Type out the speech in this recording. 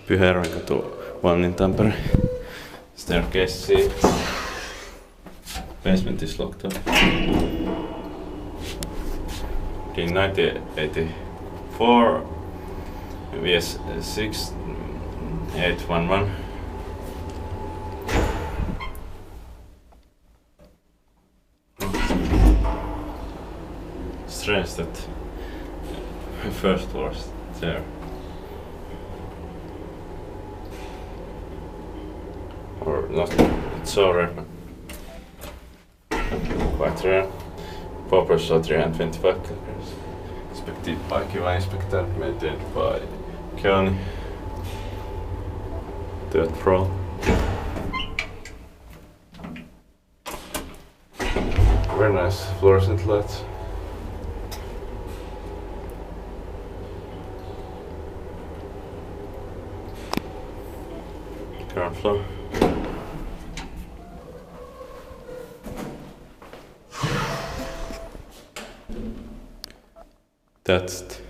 Pyhäjärvenkatu 1 in Tampere. Staircase. Basement is locked up. In 1984, VS 6811. Strange that first floor's there. Or not, it's so rare, but quite rare. Poppers saw 325 kilometers. Inspected by Kiva Inspector, maintained by Keoni. Third floor. Very nice fluorescent lights. Ground floor. That's it.